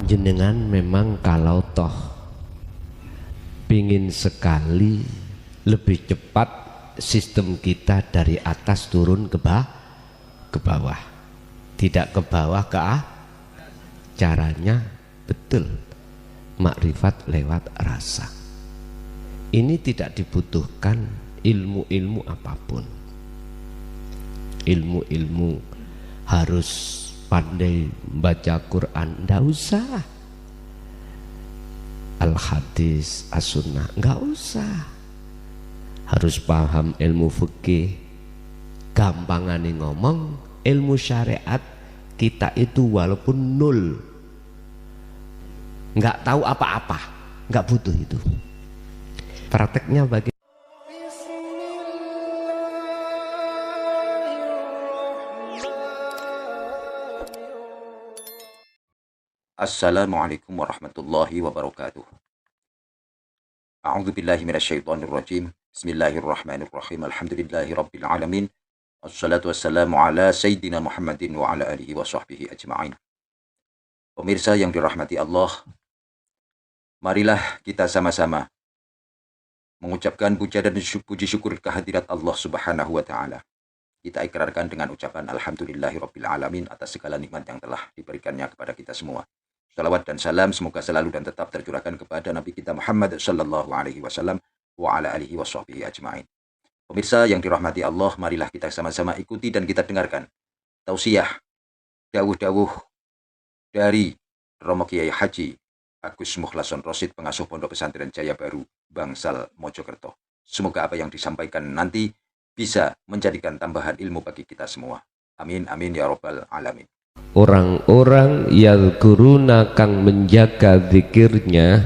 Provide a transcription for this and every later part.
jenengan memang kalau toh pingin sekali lebih cepat sistem kita dari atas turun ke bawah, tidak ke bawah ke caranya betul makrifat lewat rasa. Ini tidak dibutuhkan ilmu-ilmu apapun, ilmu-ilmu harus pandai baca Quran, nggak usah. Al-hadis, as-sunnah, nggak usah. Harus paham ilmu fikih, gampangane ngomong ilmu syariat kita itu walaupun nol, nggak tahu apa-apa, nggak butuh itu. Prakteknya bagi Assalamualaikum warahmatullahi wabarakatuh. A'udzu billahi minasyaitonir rajim. Bismillahirrahmanirrahim. Alhamdulillahi rabbil alamin. Wassalatu wassalamu ala sayyidina Muhammadin wa ala alihi wa sahbihi ajma'in. Pemirsa yang dirahmati Allah, marilah kita sama-sama mengucapkan puja dan puji syukur kehadirat Allah Subhanahu wa taala. Kita ikrarkan dengan ucapan alhamdulillahi rabbil alamin atas segala nikmat yang telah diberikannya kepada kita semua. Salawat dan salam semoga selalu dan tetap tercurahkan kepada Nabi kita Muhammad sallallahu alaihi wasallam wa ala alihi washabbihi ajma'in. Pemirsa yang dirahmati Allah, marilah kita sama-sama ikuti dan kita dengarkan tausiah dawuh-dawuh dari Romo Kiai Haji Agus Mukhlason Rosid, pengasuh Pondok Pesantren Jaya Baru, Bangsal, Mojokerto. Semoga apa yang disampaikan nanti bisa menjadikan tambahan ilmu bagi kita semua. Amin amin ya rabbal alamin. orang-orang yadhkuruna kang menjaga zikirnya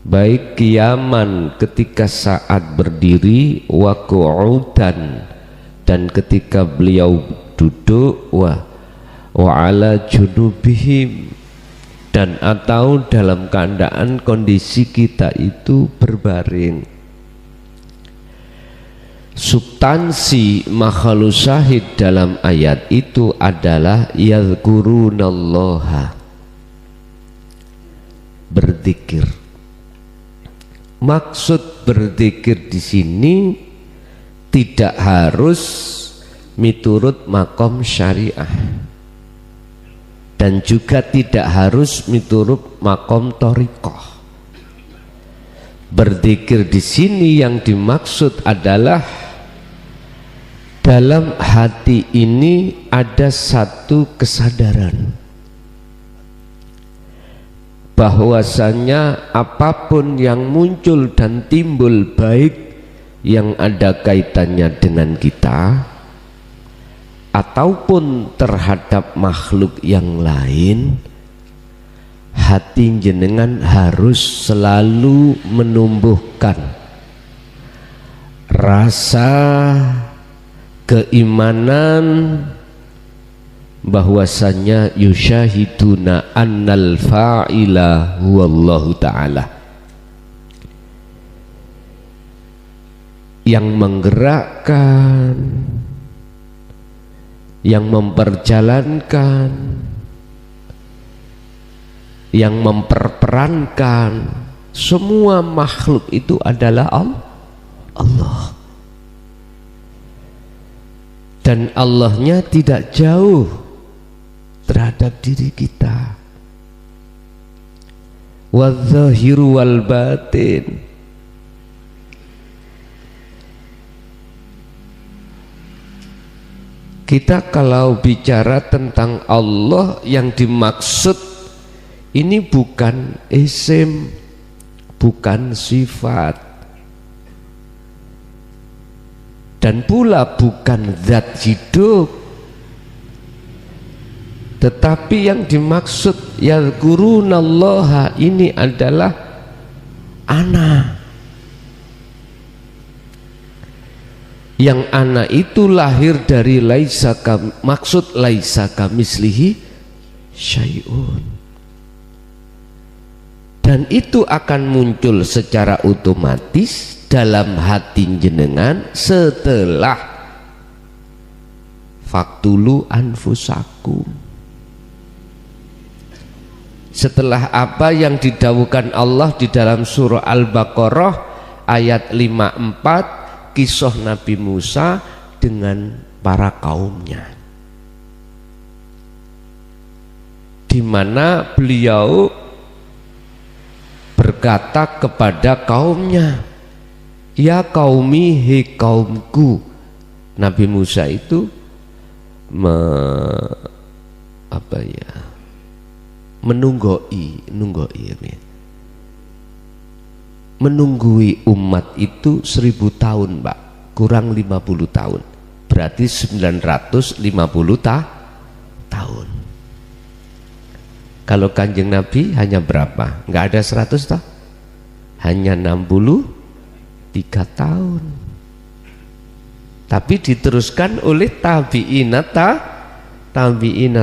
baik kiaman ketika saat berdiri wa qu'udan dan ketika beliau duduk wa ala junubihim dan atau dalam keadaan kondisi kita itu berbaring. Substansi makhluk syahid dalam ayat itu adalah yadhkurunallaha, berzikir. Maksud berzikir di sini tidak harus miturut makom syariah dan juga tidak harus miturut makom thariqah. Berzikir di sini yang dimaksud adalah dalam hati ini ada satu kesadaran bahwasanya apapun yang muncul dan timbul baik yang ada kaitannya dengan kita ataupun terhadap makhluk yang lain, hati jenengan harus selalu menumbuhkan rasa keimanan bahwasanya yusyahiduna annal fa'ila huwallahu ta'ala, yang menggerakkan, yang memperjalankan, yang memperperankan semua makhluk itu adalah Allah. Dan Allahnya tidak jauh terhadap diri kita. Wadzahiru wal batin. Kita kalau bicara tentang Allah yang dimaksud ini bukan isim, bukan sifat, dan pula bukan zat hidup, tetapi yang dimaksud yadhkurunallaha ini adalah ana. Yang ana itu lahir dari maksud laisa kamislihi syai'un, dan itu akan muncul secara otomatis dalam hati jenengan setelah faktulu anfusakum, Setelah apa yang didawuhkan Allah di dalam surah Al-Baqarah ayat 54, kisah Nabi Musa dengan para kaumnya, di mana beliau berkata kepada kaumnya, ya kaumi, he kaumku. Nabi Musa itu menunggui umat itu 1000 tahun, Pak, kurang 50 tahun, berarti 950 tahun. Kalau Kanjeng Nabi hanya berapa? Enggak ada 100 toh? Hanya 63 tahun. Tapi diteruskan oleh tabi'ina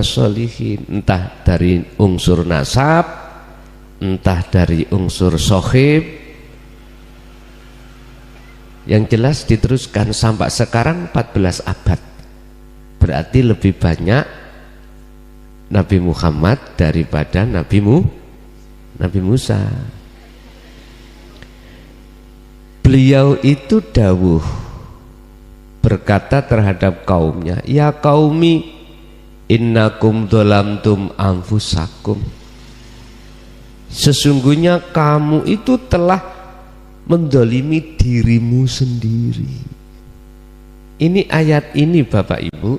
sholihin, entah dari unsur nasab, entah dari unsur sohib, yang jelas diteruskan sampai sekarang 14 abad. Berarti lebih banyak Nabi Muhammad daripada Nabi Musa. Beliau itu dawuh berkata terhadap kaumnya, ya qaumi innakum dzalamtum anfusakum, sesungguhnya kamu itu telah mendolimi dirimu sendiri. Ini ayat ini Bapak Ibu,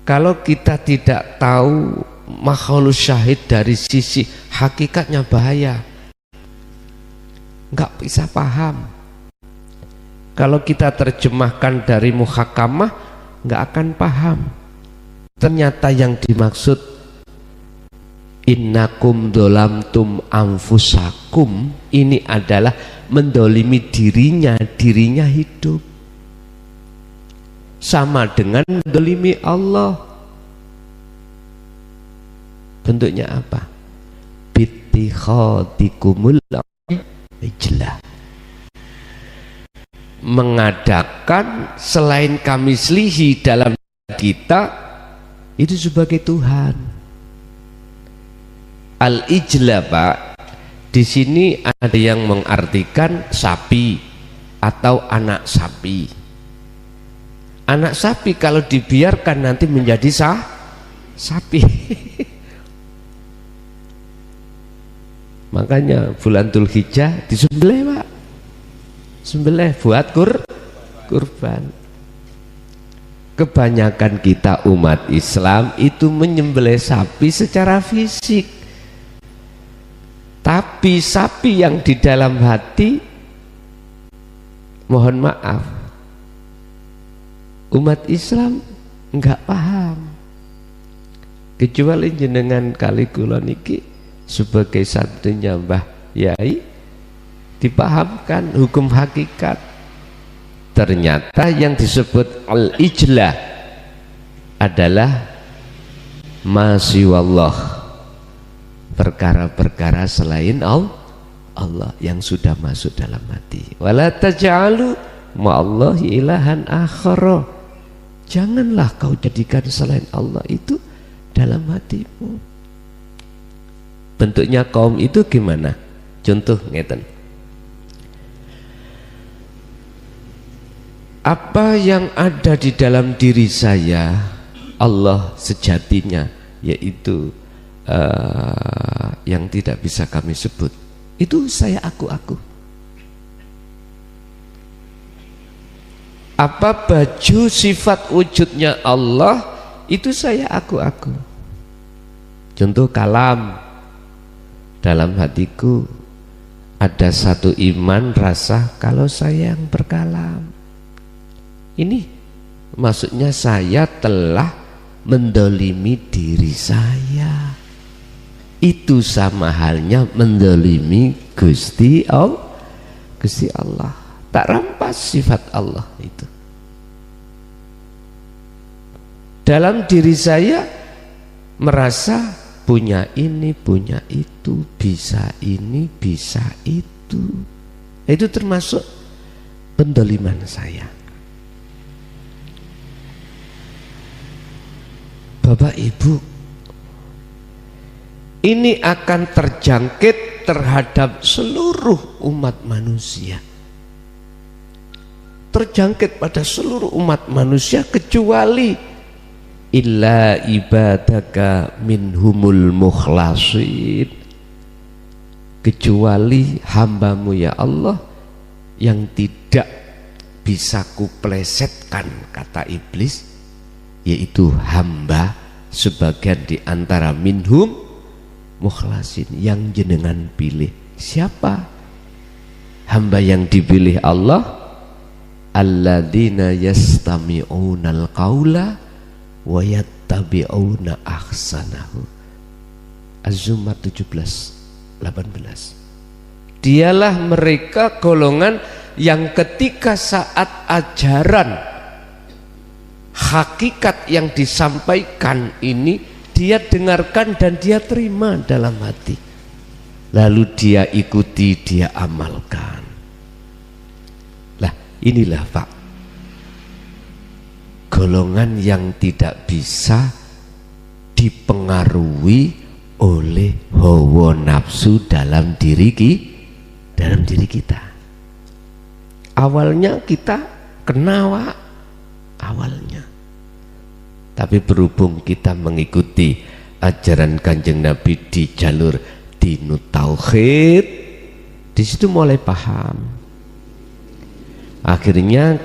kalau kita tidak tahu makhluk syahid dari sisi hakikatnya bahaya, nggak bisa paham. Kalau kita terjemahkan dari muhakamah, nggak akan paham. Ternyata yang dimaksud innakum dolamtum anfusakum ini adalah mendolimi dirinya hidup, sama dengan mendolimi Allah. Bentuknya apa? Bittikhadikumul ijlah, mengadakan selain kami selihi dalam kita itu sebagai Tuhan. Al-ijlah, Pak, di sini ada yang mengartikan sapi atau anak sapi. Anak sapi kalau dibiarkan nanti menjadi sapi. Makanya bulan Dzulhijjah disembelih, Pak, sembelih buat kurban. Kebanyakan kita umat Islam itu menyembelih sapi secara fisik, tapi sapi yang di dalam hati, mohon maaf, umat Islam enggak paham. Kecuali jenengan kali kula niki sebagai santrinya Mbah Yai dipahamkan hukum hakikat. Ternyata yang disebut al-ijlah adalah masiwallah, perkara-perkara selain Allah yang sudah masuk dalam hati. Wala taj'alu ma'allahi ilahan akhara, janganlah kau jadikan selain Allah itu dalam hatimu. Bentuknya kaum itu gimana? Contoh ngeten, apa yang ada di dalam diri saya, Allah sejatinya, yaitu yang tidak bisa kami sebut, itu saya aku. Apa baju sifat wujudnya Allah, itu saya aku. Contoh kalam, dalam hatiku ada satu iman rasa kalau saya yang berkalam. Ini maksudnya saya telah mendolimi diri saya. Itu sama halnya mendolimi Gusti Allah. Tak rampas sifat Allah itu. Dalam diri saya merasa punya ini, punya itu, bisa ini, bisa itu. Itu termasuk pendoliman saya. Bapak Ibu, ini akan terjangkit terhadap seluruh umat manusia, terjangkit pada seluruh umat manusia kecuali illa ibadaka minhumul mukhlasin, kecuali hambamu ya Allah yang tidak bisa kuplesetkan, kata iblis, yaitu hamba sebagian di antara minhum mukhlasin yang jenengan pilih. Siapa hamba yang dipilih Allah? Alladzina yastami'unal qaula wa yattabi'una ahsanahu. Az-Zumar 17:18. Dialah mereka golongan yang ketika saat ajaran hakikat yang disampaikan ini dia dengarkan dan dia terima dalam hati, lalu dia ikuti, dia amalkan. Lah inilah Pak, golongan yang tidak bisa dipengaruhi oleh hawa nafsu dalam diri kita. Awalnya kita kenawa awalnya, tapi berhubung kita mengikuti ajaran Kanjeng Nabi di jalur dinut tauhid, di situ mulai paham. Akhirnya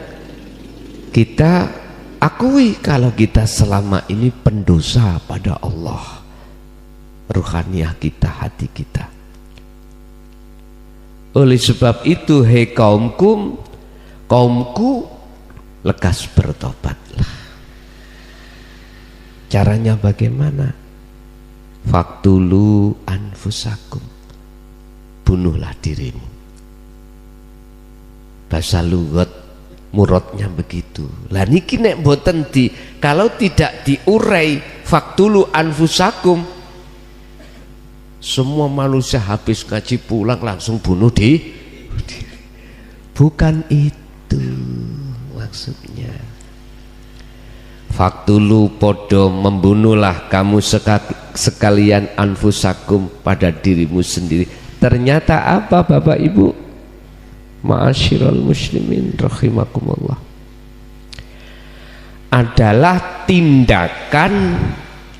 kita akui kalau kita selama ini pendosa pada Allah, ruhaniah kita, hati kita. Oleh sebab itu, hei kaumku, lekas bertobatlah. Caranya bagaimana? Faktulu anfusakum, bunuhlah dirimu. Bahasa lugat muradnya begitu. Lah niki nek mboten kalau tidak diurai faktulu anfusakum, semua manusia habis ngaji pulang langsung bunuh diri. Bukan itu maksudnya. Faktulu podo, membunuhlah kamu sekalian anfusakum, pada dirimu sendiri. Ternyata apa Bapak Ibu? Ma'asyiral muslimin rahimakumullah, adalah tindakan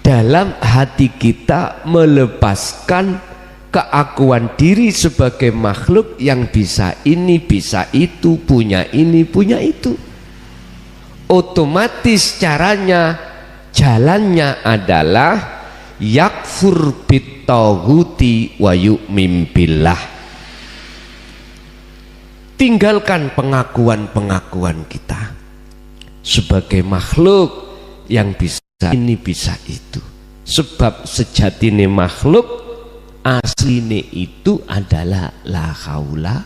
dalam hati kita melepaskan keakuan diri sebagai makhluk yang bisa ini, bisa itu, punya ini, punya itu. Otomatis caranya, jalannya adalah yakfur bittaghuti wa yu'min billah. Tinggalkan pengakuan-pengakuan kita sebagai makhluk yang bisa ini, bisa itu. Sebab sejatine makhluk asline itu adalah la haula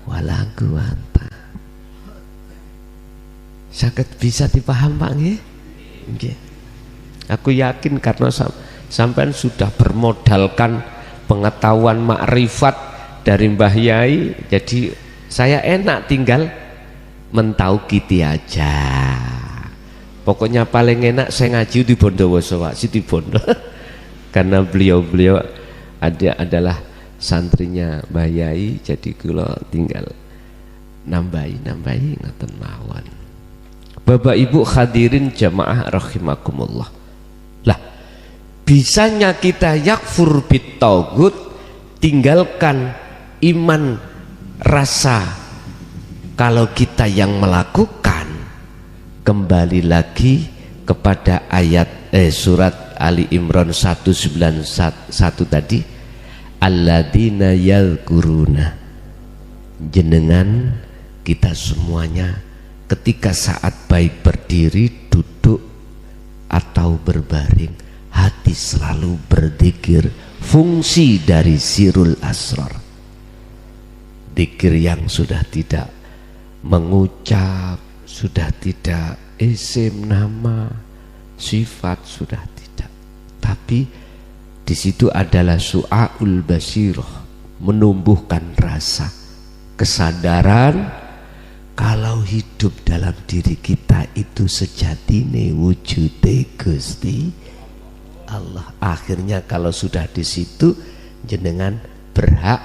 wala quwata. Saged bisa dipaham Pak nggih? Nggih. Aku yakin karena sampean sudah bermodalkan pengetahuan makrifat dari Mbah Yai, jadi saya enak tinggal mentaukiti aja. Pokoknya paling enak saya ngaji di Bondowoso Pak, di Bondo. Karena beliau adalah santrinya Mbah Yai, jadi kula tinggal nambahi ngoten mawon. Bapak Ibu hadirin jamaah rahimakumullah. Lah, bisanya kita yakfur bittaughut, tinggalkan iman rasa kalau kita yang melakukan. Kembali lagi kepada ayat surat Ali Imran 191 tadi, alladzina yadhkuruna, jenengan kita semuanya ketika saat baik berdiri, duduk atau berbaring, hati selalu berzikir. Fungsi dari sirul asrar, zikir yang sudah tidak mengucap, sudah tidak isim nama, sifat sudah tidak, tapi di situ adalah su'aul basirah, menumbuhkan rasa kesadaran kalau hidup dalam diri kita itu sejatine wujude Gusti Allah. Akhirnya kalau sudah di situ jenengan berhak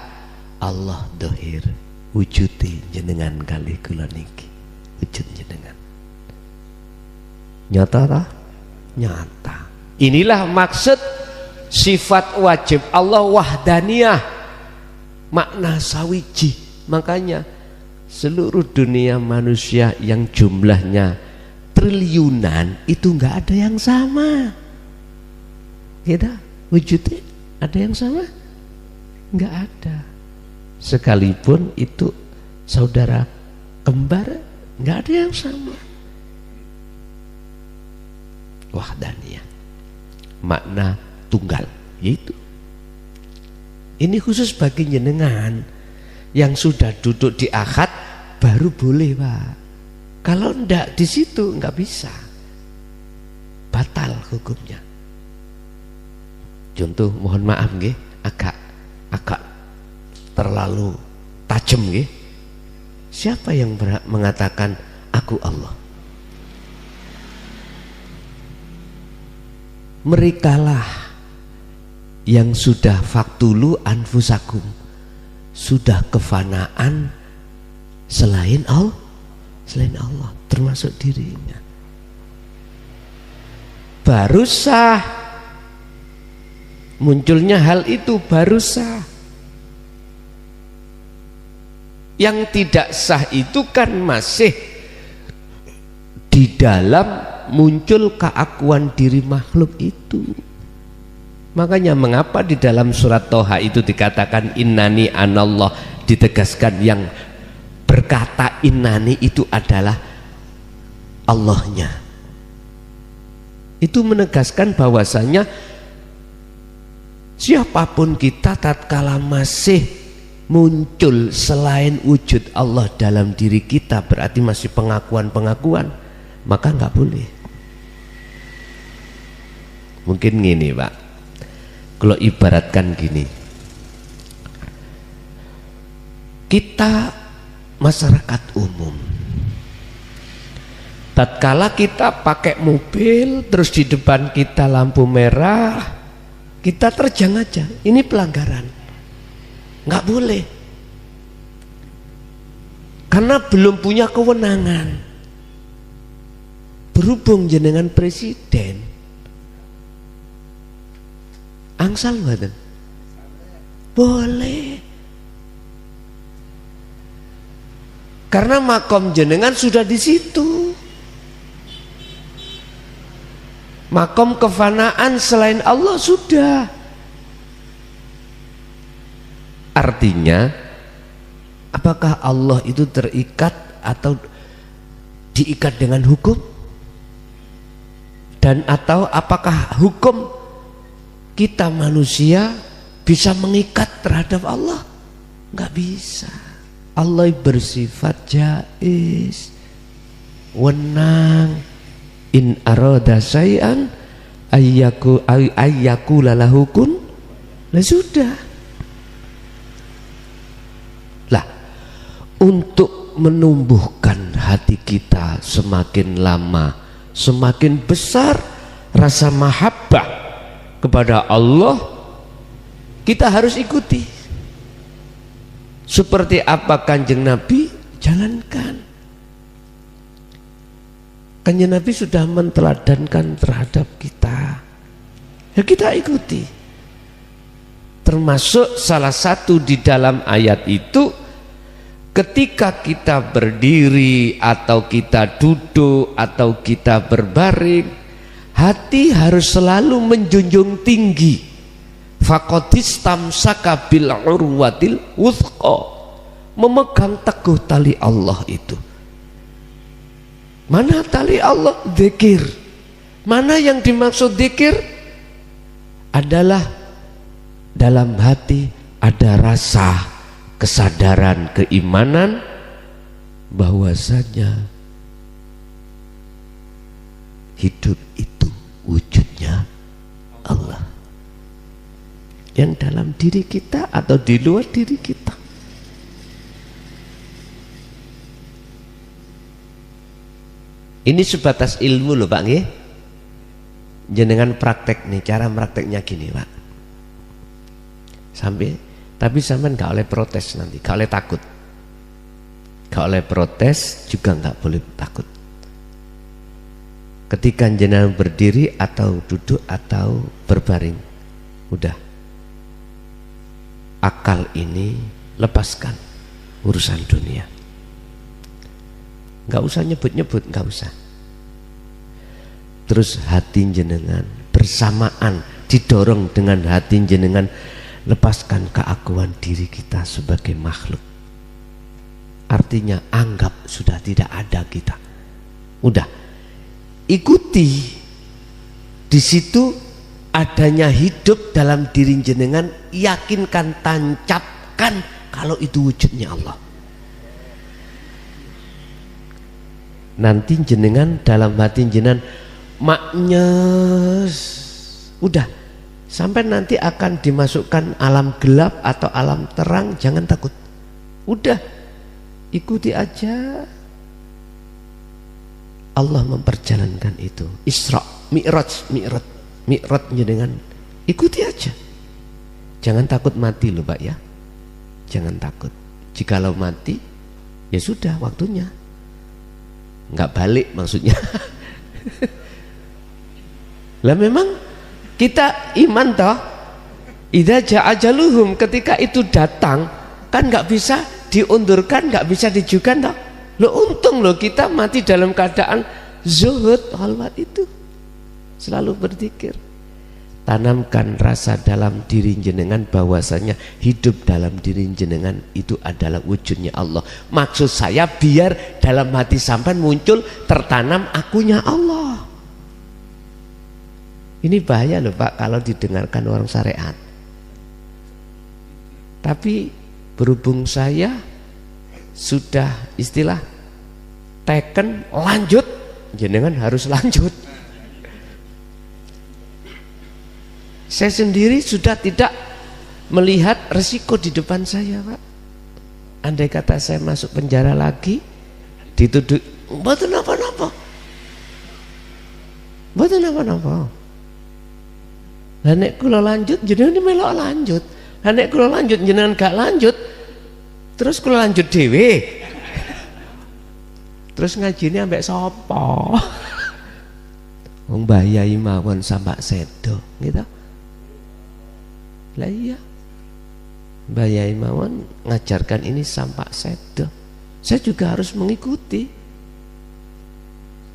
Allah dohir wujudi jenengan kali kula niki wujud jenengan nyata tak? Nyata. Inilah maksud sifat wajib Allah wahdaniyah, makna sawiji. Makanya seluruh dunia manusia yang jumlahnya triliunan itu nggak ada yang sama. Kita wujudnya ada yang sama? Nggak ada. Sekalipun itu saudara kembar, nggak ada yang sama. Wahdaniyah, makna tunggal, yaitu ini khusus bagi jenengan yang sudah duduk di akad baru boleh Pak. Kalau ndak di situ nggak bisa, batal hukumnya. Contoh, mohon maaf nggih, agak terlalu tajam nggih. Siapa yang mengatakan aku Allah? Merekalah yang sudah faktulu anfusakum, sudah kefanaan selain Allah, termasuk dirinya. Baru sah munculnya hal itu, baru sah. Yang tidak sah itu kan masih di dalam muncul keakuan diri makhluk itu. Makanya mengapa di dalam surat Toha itu dikatakan innani anallah, ditegaskan yang berkata innani itu adalah Allahnya. Itu menegaskan bahwasanya siapapun kita tatkala masih muncul selain wujud Allah dalam diri kita, berarti masih pengakuan-pengakuan, maka nggak boleh. Mungkin gini Pak, kalau ibaratkan gini, kita masyarakat umum, tatkala kita pakai mobil terus di depan kita lampu merah, kita terjang aja, ini pelanggaran, nggak boleh, karena belum punya kewenangan. Berhubung jenengan presiden, angsal mboten? Boleh. Karena makom jenengan sudah di situ. Makom kefanaan selain Allah sudah. Artinya, apakah Allah itu terikat atau diikat dengan hukum? Dan atau apakah hukum kita manusia bisa mengikat terhadap Allah? Nggak bisa. Allah bersifat jaiz, wenang. In arada syai'an ayyaku lalahu kun, lah sudah. Lah, untuk menumbuhkan hati kita semakin lama semakin besar rasa mahabbah kepada Allah, kita harus ikuti. Seperti apa Kanjeng Nabi, jalankan. Kanjeng Nabi sudah menteladankan terhadap kita, ya kita ikuti. Termasuk salah satu di dalam ayat itu, ketika kita berdiri atau kita duduk atau kita berbaring, hati harus selalu menjunjung tinggi faqadistamsaka bil urwatil wuthqa, memegang teguh tali Allah itu. Mana tali Allah? Dzikir. Mana yang dimaksud dzikir? Adalah dalam hati ada rasa kesadaran keimanan bahwasanya hidup itu wujudnya Allah yang dalam diri kita atau di luar diri kita. Ini sebatas ilmu loh Pak nggih. jenengan praktek nih, cara prakteknya gini Pak. Tapi sampean gak oleh protes nanti, gak oleh takut. Gak oleh protes juga gak boleh takut. Ketika jenengan berdiri atau duduk atau berbaring, udah, akal ini lepaskan urusan dunia. Gak usah nyebut-nyebut, gak usah. Terus hati jenengan bersamaan didorong dengan hati jenengan, lepaskan keakuan diri kita sebagai makhluk. Artinya anggap sudah tidak ada kita. Udah, ikuti di situ adanya hidup dalam diri jenengan, yakinkan, tancapkan kalau itu wujudnya Allah. Nanti jenengan dalam hati jenengan maknyes, udah, sampai nanti akan dimasukkan alam gelap atau alam terang, jangan takut, udah, ikuti aja. Allah memperjalankan itu, Isra, Mi'raj jenengan ikuti aja. Jangan takut mati loh Pak ya, jangan takut. Jikalau mati ya sudah waktunya, nggak balik maksudnya. Lah memang kita iman toh, idza jaa ajaluhum, ketika itu datang kan nggak bisa diundurkan, nggak bisa dijukan toh. Lo untung lo kita mati dalam keadaan zuhud, khalwat itu. Selalu berzikir. Tanamkan rasa dalam diri jenengan bahwasanya hidup dalam diri jenengan itu adalah wujudnya Allah. Maksud saya biar dalam hati sampean muncul tertanam akunya Allah. Ini bahaya loh Pak kalau didengarkan orang syariat. Tapi berhubung saya sudah istilah teken lanjut, jenengan harus lanjut. Saya sendiri sudah tidak melihat resiko di depan saya Pak. Andai kata saya masuk penjara lagi, dituduh mboten napa-napa, mboten napa-napa. Lah nek kula lanjut jenengan melok lanjut. Lah nek kula lanjut jenengan gak lanjut, terus kula lanjut dhewe. Terus ngajine ambek sapa? Wong Mbah Yai mawon sampak sedo, gitu. Lah iya, Mbah Yai mawon ngajarkan ini sampak sedo. Saya juga harus mengikuti.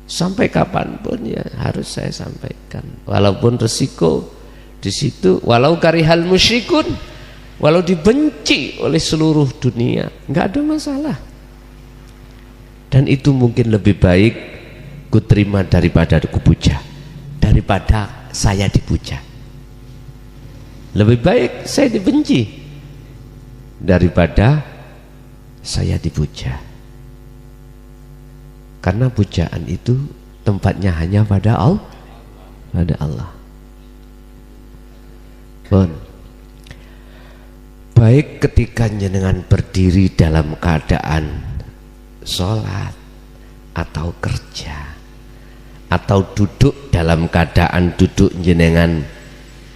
Sampai kapanpun ya harus saya sampaikan. Walaupun resiko di situ, walau karihal musyrikun, walau dibenci oleh seluruh dunia, nggak ada masalah. Dan itu mungkin lebih baik ku terima daripada ku puja, daripada saya dipuja. Lebih baik saya dibenci daripada saya dipuja. Karena pujaan itu tempatnya hanya pada Allah, pada Allah. Bon. Baik ketika jenengan berdiri dalam keadaan sholat atau kerja, atau duduk dalam keadaan duduk jenengan,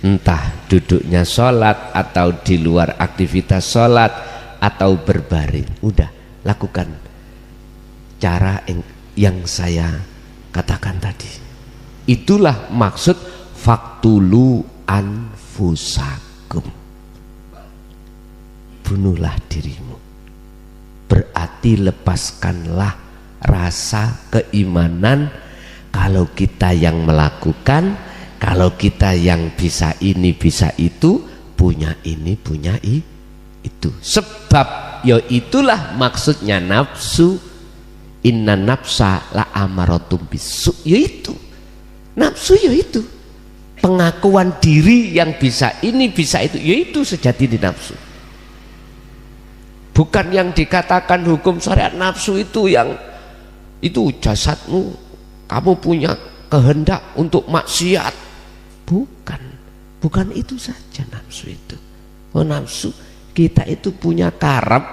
entah duduknya sholat atau di luar aktivitas sholat atau berbaring, udah lakukan cara yang saya katakan tadi. Itulah maksud faktulu anfusakum, bunuhlah dirimu, berarti lepaskanlah rasa keimanan kalau kita yang melakukan, kalau kita yang bisa ini bisa itu, punya ini punya itu. Sebab ya itulah maksudnya nafsu, inna nafsa la amaratum bisu, yaitu nafsu, yaitu pengakuan diri yang bisa ini bisa itu, yaitu sejati di nafsu. Bukan yang dikatakan hukum syariat nafsu itu yang itu jasadmu, kamu punya kehendak untuk maksiat. Bukan itu saja nafsu itu. Oh, nafsu kita itu punya karep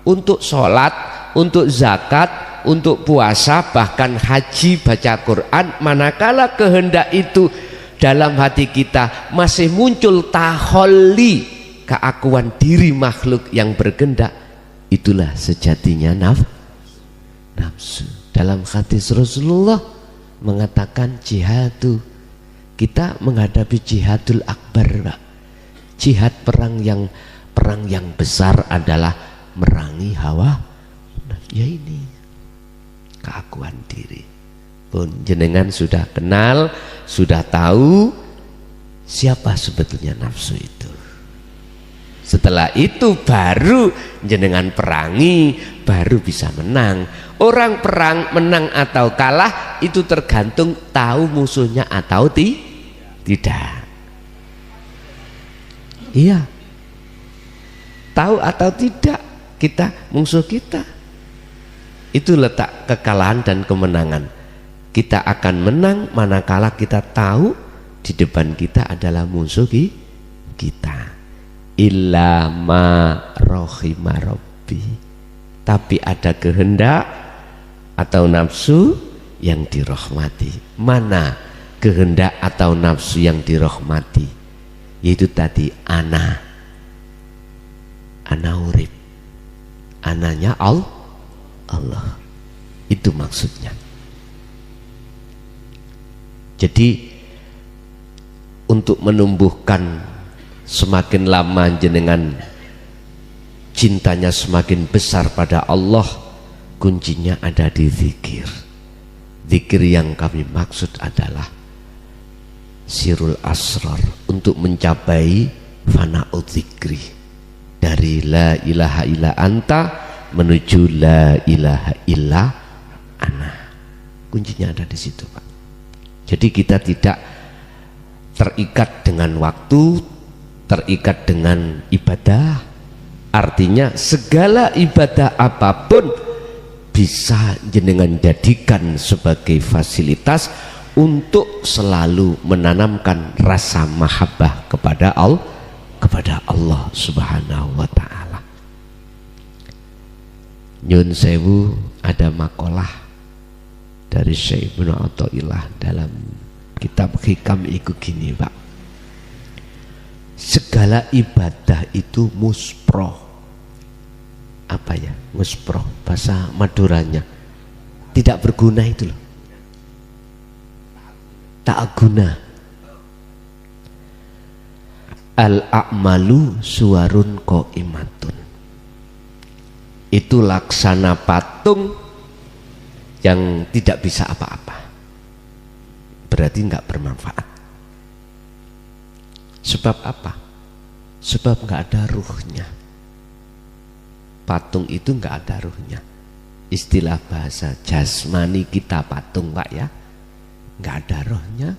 untuk sholat, untuk zakat, untuk puasa, bahkan haji, baca Quran. Manakala kehendak itu dalam hati kita masih muncul taholli, keakuan diri makhluk yang bergendak, itulah sejatinya nafsu. Dalam hadis Rasulullah mengatakan jihadu, kita menghadapi jihadul akbar, Pak. Jihad perang yang besar adalah merangi hawa, ya ini keakuan diri. Pun jenengan sudah kenal, sudah tahu siapa sebetulnya nafsu itu. Setelah itu baru jenengan perangi, baru bisa menang. Orang perang menang atau kalah itu tergantung tahu musuhnya atau tidak. Iya, tahu atau tidak kita musuh kita. Itu letak kekalahan dan kemenangan. Kita akan menang manakala kita tahu di depan kita adalah musuh kita. Illa ma rohima rabbi, tapi ada kehendak atau nafsu yang dirahmati. Mana kehendak atau nafsu yang dirahmati? Yaitu tadi ana urip, ananya Allah, itu maksudnya. Jadi untuk menumbuhkan semakin lama jenengan cintanya semakin besar pada Allah, kuncinya ada di zikir. Zikir yang kami maksud adalah sirul asrar, untuk mencapai fana'ud zikri, dari la ilaha illa anta menuju la ilaha illa ana. Kuncinya ada di situ, Pak. Jadi kita tidak terikat dengan waktu, terikat dengan ibadah. Artinya segala ibadah apapun bisa jenengan jadikan sebagai fasilitas untuk selalu menanamkan rasa mahabbah kepada Allah Subhanahu wa ta'ala. Nyun sewu, ada makalah dari Syekh Ibnu Athaillah dalam kitab Hikam iku gini, Pak. Segala ibadah itu musproh. Apa ya musproh? Bahasa Maduranya tidak berguna itu loh. Tak guna. Al-a'malu suwarun qaimatun. Itu laksana patung yang tidak bisa apa-apa. Berarti enggak bermanfaat. Sebab apa? Sebab enggak ada ruhnya. Patung itu enggak ada ruhnya. Istilah bahasa jasmani kita patung, Pak, ya. Enggak ada rohnya.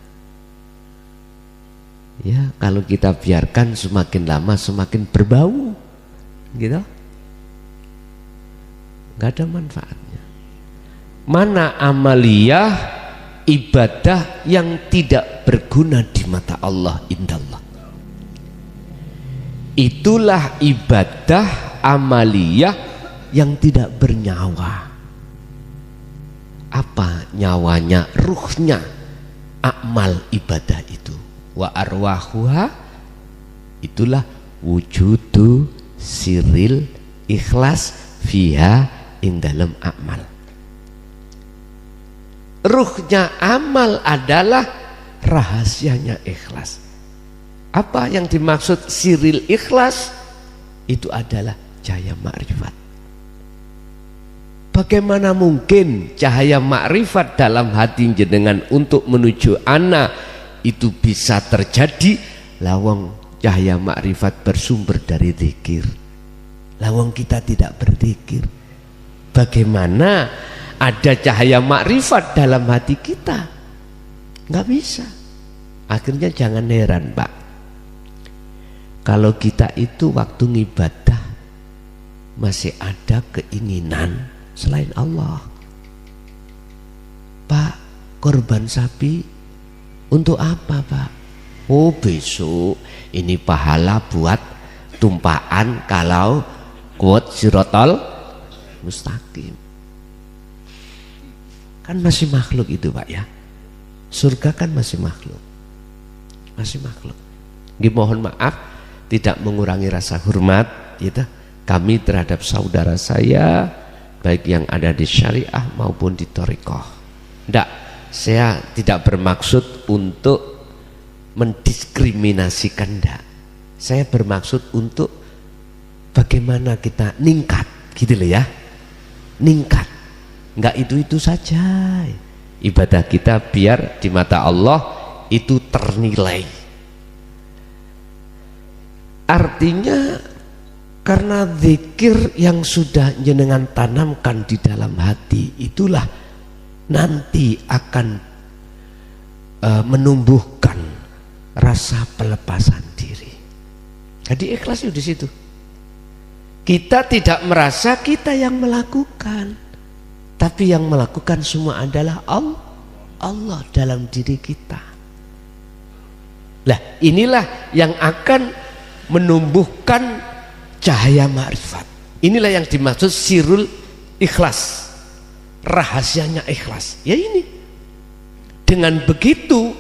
Ya, kalau kita biarkan semakin lama semakin berbau. Gitu. Enggak ada manfaatnya. Mana amaliyah, ibadah yang tidak berguna di mata Allah indallah. Itulah ibadah amaliyah yang tidak bernyawa. Apa nyawanya? Ruhnya amal ibadah itu. Wa arwahuha, itulah wujudu siril ikhlas fiha indalem amal. Ruhnya amal adalah rahasianya ikhlas. Apa yang dimaksud siril ikhlas? Itu adalah cahaya makrifat. Bagaimana mungkin cahaya makrifat dalam hati jenengan untuk menuju ana itu bisa terjadi lawang cahaya makrifat bersumber dari zikir. Lawang kita tidak berzikir. Bagaimana ada cahaya makrifat dalam hati kita? Nggak bisa. Akhirnya jangan heran, Pak, kalau kita itu waktu ngibadah masih ada keinginan selain Allah. Pak, korban sapi untuk apa, Pak? Oh, besok ini pahala buat tumpaan kalau kuat sirotol mustaqim. Kan masih makhluk itu, Pak, ya. Surga kan masih makhluk. masih makhluk. Nggih, mohon maaf tidak mengurangi rasa hormat gitu kami terhadap saudara saya baik yang ada di syariah maupun di thariqah. Enggak, saya tidak bermaksud untuk mendiskriminasikan, enggak. Saya bermaksud untuk bagaimana kita ningkat gitu loh ya. Ningkat. Enggak itu saja. Ibadah kita biar di mata Allah itu ternilai. Artinya karena zikir yang sudah jenengan tanamkan di dalam hati itulah nanti akan menumbuhkan rasa pelepasan diri. Jadi ikhlas di situ. Kita tidak merasa kita yang melakukan, tapi yang melakukan semua adalah Allah dalam diri kita. Lah, inilah yang akan menumbuhkan cahaya ma'rifat. Inilah yang dimaksud sirul ikhlas, rahasianya ikhlas. Ya ini. Dengan begitu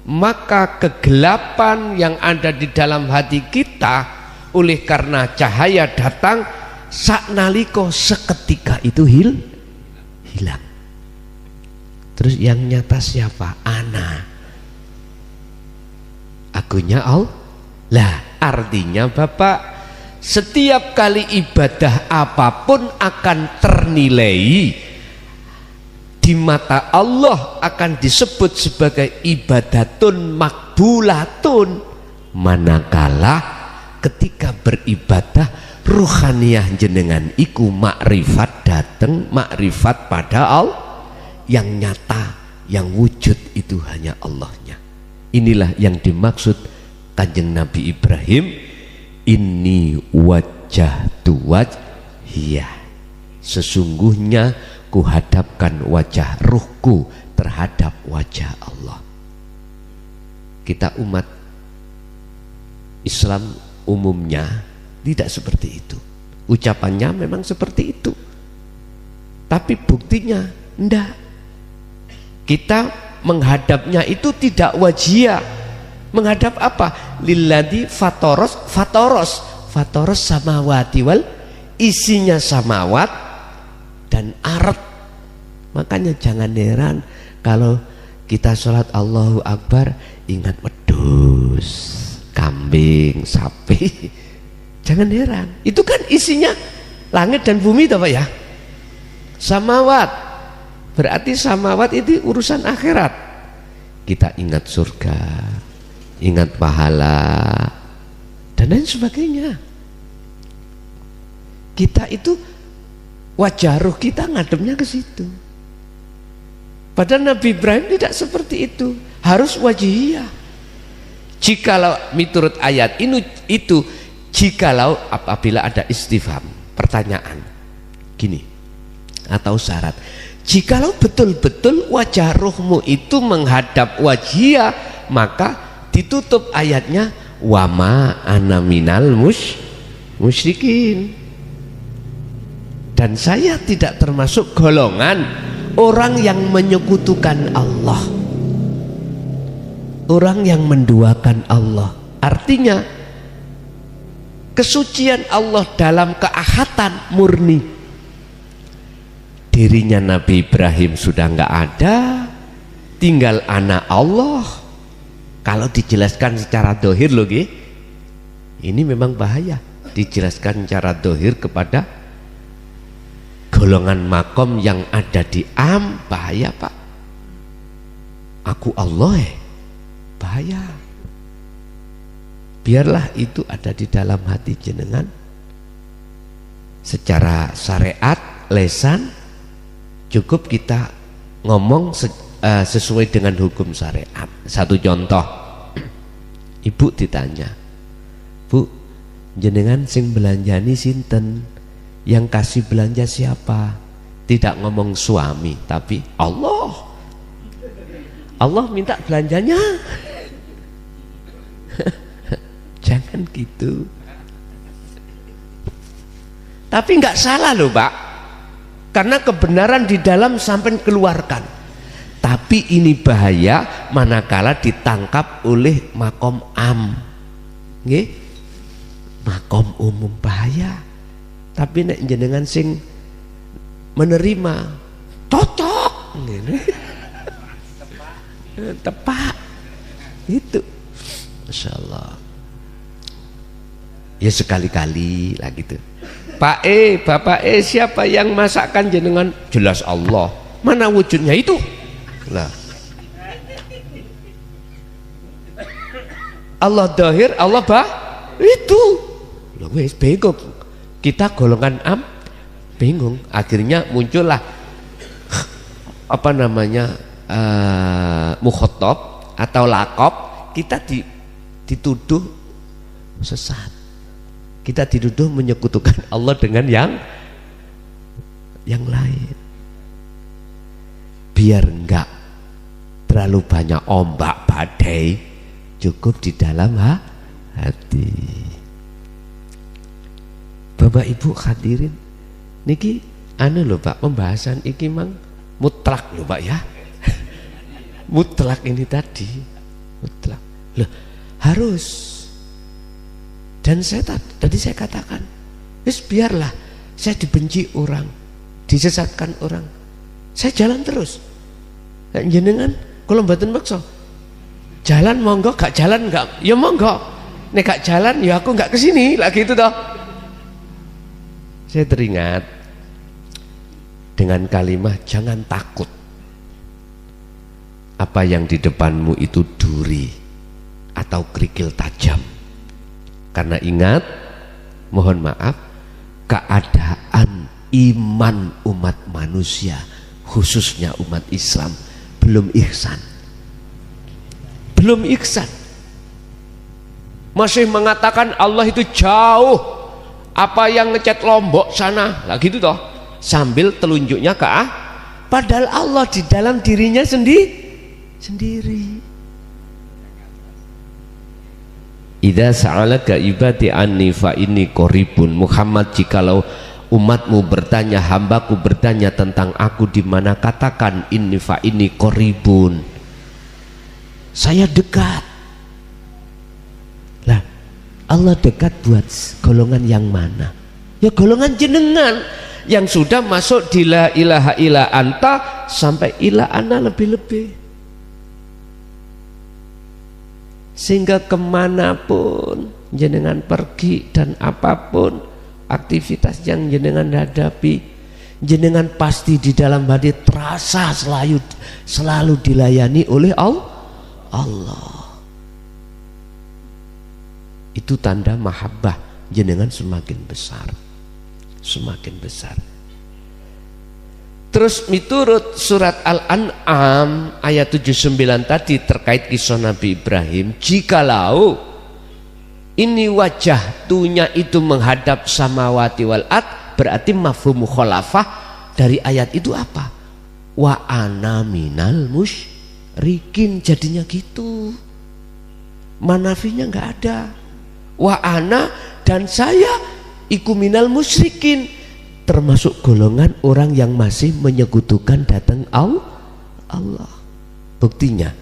maka kegelapan yang ada di dalam hati kita oleh karena cahaya datang saknaliko seketika itu hilang. Terus yang nyata siapa? Ana. Akunya Allah. Lah, artinya Bapak, setiap kali ibadah apapun akan ternilai di mata Allah, akan disebut sebagai ibadatun makbulatun, manakala ketika beribadah ruhaniyah jenengan iku makrifat dateng, makrifat pada Allah yang nyata, yang wujud itu hanya Allahnya. Inilah yang dimaksud Kanjeng Nabi Ibrahim, inni wajjahtu wajhiyah, sesungguhnya kuhadapkan wajah ruhku terhadap wajah Allah. Kita umat Islam umumnya tidak seperti itu. Ucapannya memang seperti itu, tapi buktinya enggak. Kita menghadapnya itu tidak wajhiyah. Menghadap apa? Lilladzi fatoros samawati wal, isinya samawat dan ard. Makanya jangan heran kalau kita sholat Allahu Akbar ingat wedhus, kambing, sapi. Jangan heran, itu kan isinya langit dan bumi toh Pak ya. Samawat, berarti samawat itu urusan akhirat. Kita ingat surga, ingat pahala dan lain sebagainya. Kita itu wajah ruh kita ngademnya ke situ. Padahal Nabi Ibrahim tidak seperti itu, harus wajihiyah. Jikalau miturut ayat ini itu, jikalau apabila ada istifham, pertanyaan gini atau syarat, jikalau betul-betul wajah ruhmu itu menghadap wajihiyah, maka ditutup ayatnya wama ana minal musyrikin, dan saya tidak termasuk golongan orang yang menyekutukan Allah, orang yang menduakan Allah. Artinya kesucian Allah dalam keahatan murni. Dirinya Nabi Ibrahim sudah enggak ada, tinggal anak Allah. Kalau dijelaskan secara dohir loh, ini memang bahaya. Dijelaskan secara dohir kepada golongan makom yang ada di bahaya Pak. Aku Allah bahaya. Biarlah itu ada di dalam hati jenengan. Secara syariat, lesan, cukup kita ngomong sesuai dengan hukum syariat. Satu contoh, ibu ditanya, Bu, jenengan sing belanjani sinten, yang kasih belanja siapa? Tidak ngomong suami, tapi Allah. Allah minta belanjanya. Jangan gitu. Tapi nggak salah loh Pak, karena kebenaran di dalam sampai keluarkan. Tapi ini bahaya manakala ditangkap oleh makom am, nggih, makom umum bahaya. Tapi nek jenengan sing menerima cocok, tepak itu, Masya Allah. Ya sekali-kali lah gitu. Pak Bapak siapa yang masakkan jenengan? Jelas Allah. Mana wujudnya itu? Lah. Allah dohir, Allah itu. Loh wes bingung. Kita golongan am bingung. Akhirnya muncullah apa namanya mukhotob atau lakop. Kita dituduh sesat. Kita dituduh menyekutukan Allah dengan yang lain. Biar enggak terlalu banyak ombak badai, cukup di dalam hati. Bapak Ibu hadirin, niki anu lho Pak, pembahasan iki mang mutlak lho Pak ya. Mutlak ini tadi, mutlak. Loh, harus. Dan tadi saya katakan, wis biarlah saya dibenci orang, disesatkan orang, saya jalan terus. Jenengan kalau mboten maksa, jalan monggo, gak jalan gak, ya monggo. Nek gak jalan ya aku gak kesini lagi itu toh. Saya teringat dengan kalimat jangan takut. Apa yang di depanmu itu duri atau kerikil tajam. Karena ingat, mohon maaf, keadaan iman umat manusia, khususnya umat Islam, belum ihsan. Belum ihsan. Masih mengatakan Allah itu jauh. Apa yang ngecat Lombok sana, lah gitu toh. Sambil telunjuknya ke padahal Allah di dalam dirinya sendiri. Idza sa'alaka ibadi anni fa inni qaribun. Muhammad, jikalau umatmu bertanya, hambaku bertanya tentang aku di mana, katakan inni fa inni qaribun. Saya dekat. Lah, Allah dekat buat golongan yang mana? Ya golongan jenengan yang sudah masuk di la ilaha illa anta sampai ila ana lebih-lebih. Sehingga kemanapun jenengan pergi dan apapun aktivitas yang jenengan hadapi, jenengan pasti di dalam hati terasa selalu dilayani oleh Allah. Itu tanda mahabbah jenengan semakin besar, semakin besar. Terus miturut surat Al-An'am ayat 79 tadi terkait kisah Nabi Ibrahim, jikalau ini wajah tunya itu menghadap samawati wal ard, berarti mafhum mukhalafah dari ayat itu apa? Wa ana minal musyrikin, jadinya gitu. Manafinya enggak ada. Wa ana, dan saya iku minal musyrikin, termasuk golongan orang yang masih menyekutukan datang Allah. Buktinya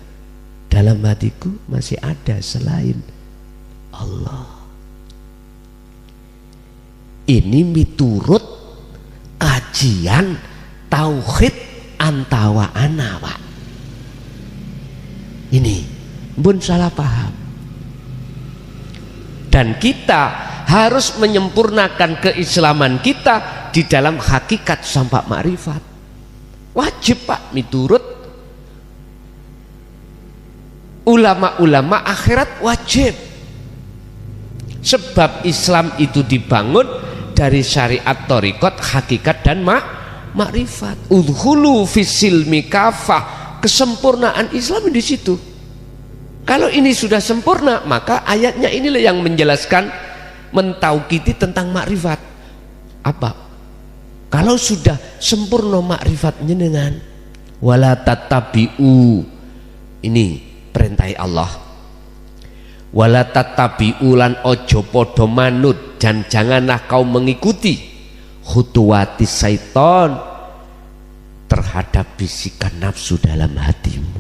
dalam hatiku masih ada selain Allah. Ini miturut kajian tauhid antawa ana, Pak. Ini pun salah paham. Dan kita harus menyempurnakan keislaman kita di dalam hakikat sampai makrifat. Wajib Pak, miturut ulama-ulama akhirat wajib. Sebab Islam itu dibangun dari syariat thariqat, hakikat dan makrifat. Udkhulu fisilmi kafah, kesempurnaan Islam di situ. Kalau ini sudah sempurna, maka ayatnya inilah yang menjelaskan, mentaukiti tentang makrifat. Apa? Kalau sudah sempurna makrifat jenengan, wala tatabi'u, ini perintah Allah. Wala tatabi'u lan ojo podo manut, dan janganlah kau mengikuti khutuwati syaitan terhadap bisikan nafsu dalam hatimu.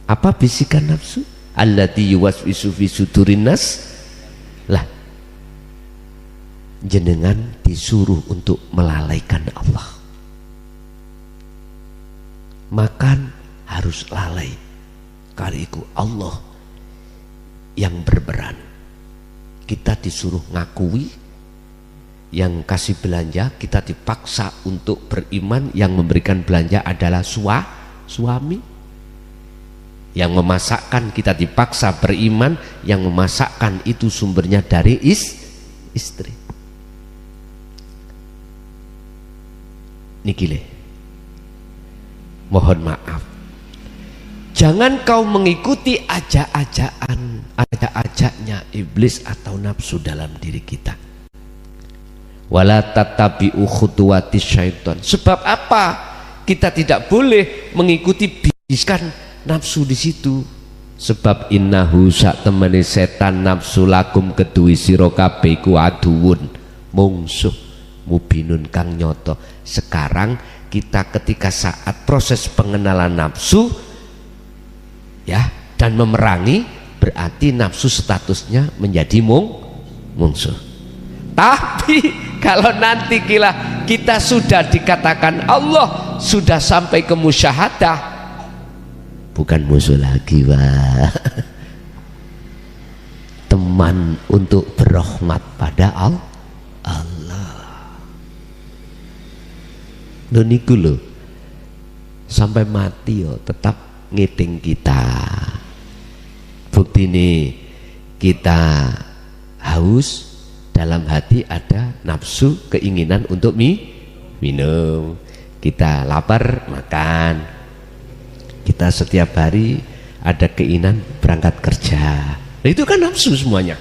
Apa bisikan nafsu? Allati yuwaswisu fi sudurin nas. Lah, jenengan disuruh untuk melalaikan Allah. Makan harus lalai. Kali itu Allah yang berperan. Kita disuruh ngakui. Yang kasih belanja kita dipaksa untuk beriman. Yang memberikan belanja adalah suami. Yang memasakkan kita dipaksa beriman. Yang memasakkan itu sumbernya dari istri. Niki le, mohon maaf, jangan kau mengikuti ajak-ajaknya iblis atau nafsu dalam diri kita. Wala tattabi'u khutuwatis syaitan. Sebab apa kita tidak boleh mengikuti bisikan nafsu di situ? Sebab innahu sak temene setan nafsu lakum kedui sira kabeh iku aduwun, mungsuh mubinun kang nyoto. Sekarang kita ketika saat proses pengenalan nafsu ya dan memerangi, berarti nafsu statusnya menjadi mungsuh. Tapi kalau nanti kita sudah dikatakan Allah sudah sampai ke musyahadah, bukan musuh lagi, Pak. Teman untuk berrahmat pada Allah. Lho niku lho, sampai mati yo tetap ngiting kita. Bukti nih, kita haus, dalam hati ada nafsu keinginan untuk minum. Kita lapar, makan. Kita setiap hari ada keinginan berangkat kerja. Nah, itu kan nafsu semuanya,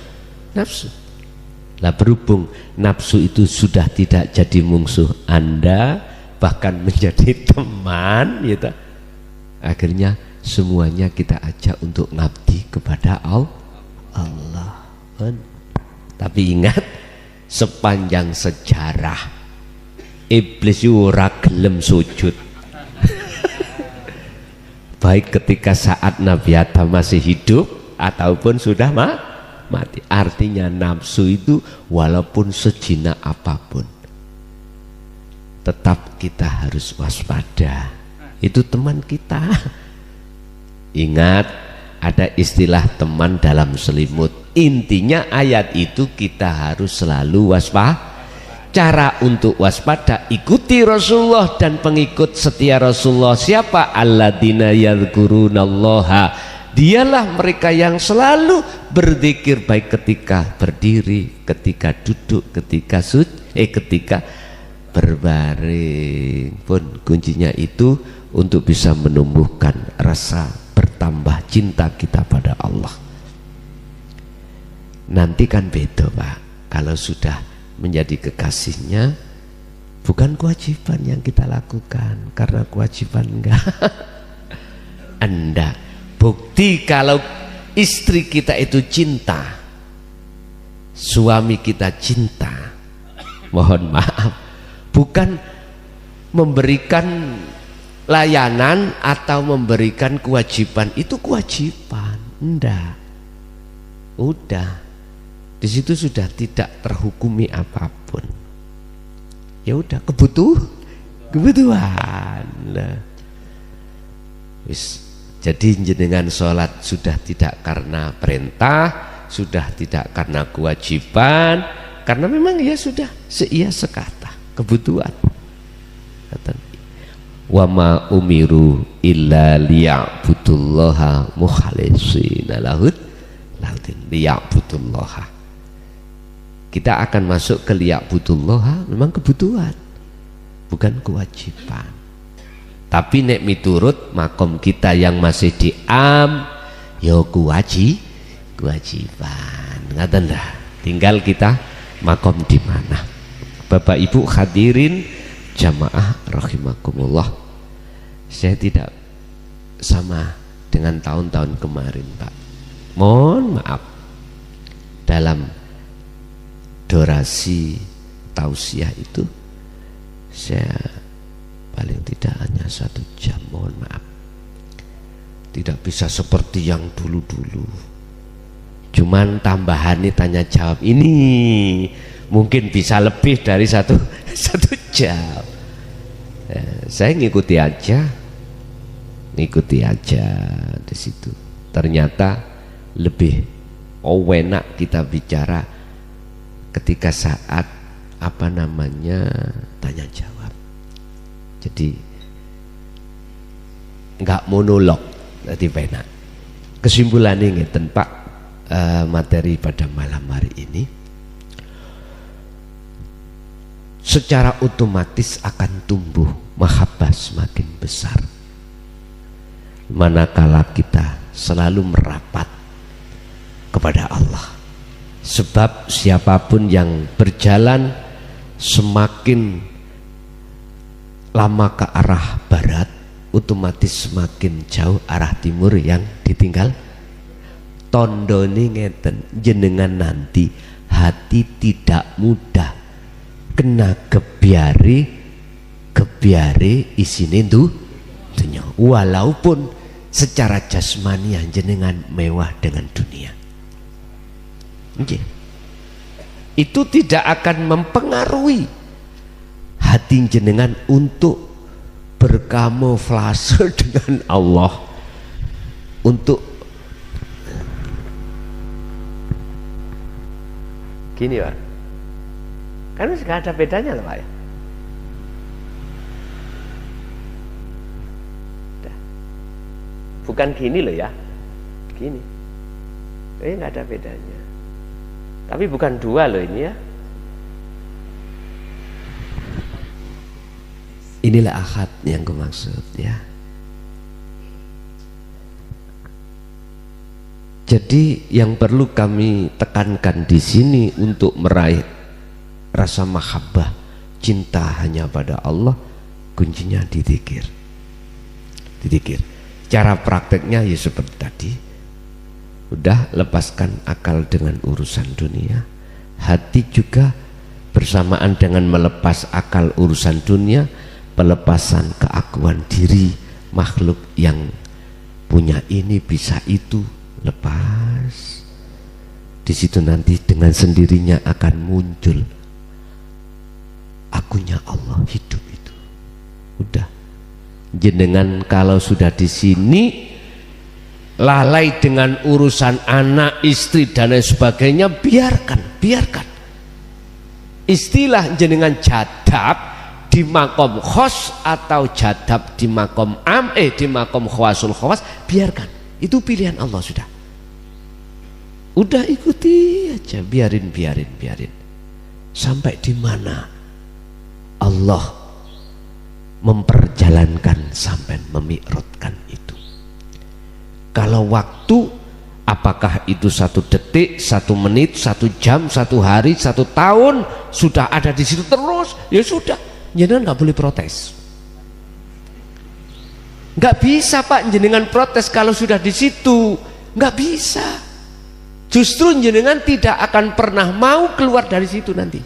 nafsu. Lah berhubung nafsu itu sudah tidak jadi musuh Anda, bahkan menjadi teman, gitu. Akhirnya semuanya kita ajak untuk ngabdi kepada Allah. Tapi ingat, sepanjang sejarah iblis ora gelem sujud. Baik ketika saat Nabi Adam masih hidup ataupun sudah mati. Artinya nafsu itu walaupun sejinak apapun, tetap kita harus waspada. Itu teman kita. Ingat, ada istilah teman dalam selimut. Intinya ayat itu kita harus selalu waspada. Cara untuk waspada, ikuti Rasulullah dan pengikut setia Rasulullah. Siapa? Alladzina yadhkurunallaha. Dialah mereka yang selalu berzikir, baik ketika berdiri, ketika duduk, ketika ketika berbaring pun. Kuncinya itu untuk bisa menumbuhkan rasa bertambah cinta kita pada Allah. Nanti kan beda, Pak. Kalau sudah menjadi kekasihnya, bukan kewajiban yang kita lakukan, karena kewajiban enggak. Anda bukti kalau istri kita itu cinta, suami kita cinta, mohon maaf, bukan memberikan layanan atau memberikan kewajiban. Itu kewajiban, enggak. Udah, di situ sudah tidak terhukumi apapun. Ya udah, kebutuhan. Nah, jadi jenengan sholat sudah tidak karena perintah, sudah tidak karena kewajiban, karena memang ya sudah seia sekata, kebutuhan. Wa ma umiru illa liya'budullaha mukhlishina lahud liya'budullaha. Kita akan masuk ke liya'budullaha, memang kebutuhan, bukan kewajiban. Tapi nek miturut makom kita yang masih diam, yo kewajiban. Ngaten dah. Tinggal kita makom di mana. Bapak Ibu hadirin jamaah rahimakumullah. Saya tidak sama dengan tahun-tahun kemarin, Pak. Mohon maaf. Dalam durasi tausiah itu saya paling tidak hanya 1 jam, mohon maaf. Tidak bisa seperti yang dulu-dulu. Cuman tambahan nih tanya jawab ini mungkin bisa lebih dari satu jam. Saya ngikuti aja di situ. Ternyata lebih enak kita bicara ketika saat tanya jawab. Jadi nggak monolog, jadi enak. Kesimpulannya ngeten Pak, materi pada malam hari ini secara otomatis akan tumbuh mahabbah semakin besar manakala kita selalu merapat kepada Allah. Sebab siapapun yang berjalan semakin lama ke arah barat, otomatis semakin jauh arah timur yang ditinggal. Tondoni ngeten, jenengan nanti hati tidak mudah kena gebyare isine dunya, walaupun secara jasmani jenengan mewah dengan dunia. Okay. Itu tidak akan mempengaruhi hati jenengan untuk berkamuflase dengan Allah, untuk gini Pak, kan nggak ada bedanya loh Pak ya. Bukan gini loh ya, gini, nggak ada bedanya. Tapi bukan 2 loh ini ya. Inilah akad yang gue maksud ya. Jadi yang perlu kami tekankan di sini untuk meraih rasa mahabbah, cinta hanya pada Allah, kuncinya di dzikir. Cara prakteknya ya seperti tadi. Udah lepaskan akal dengan urusan dunia, hati juga bersamaan dengan melepas akal urusan dunia, pelepasan keakuan diri makhluk yang punya ini bisa itu, lepas. Di situ nanti dengan sendirinya akan muncul akunya Allah hidup itu. Udah, jenengan kalau sudah di sini lalai dengan urusan anak, istri dan lain sebagainya, biarkan. Istilah jenengan jadab di makom khos atau jadab di makom di makom khawasul khawas, biarkan. Itu pilihan Allah sudah. Udah ikuti aja, biarin. Sampai di mana Allah memperjalankan sampai memi'rotkan itu. Kalau waktu, apakah itu 1 detik, 1 menit, 1 jam, 1 hari, 1 tahun, sudah ada di situ terus, ya sudah, jenengan nggak boleh protes. Nggak bisa Pak jenengan protes kalau sudah di situ, nggak bisa. Justru jenengan tidak akan pernah mau keluar dari situ nanti.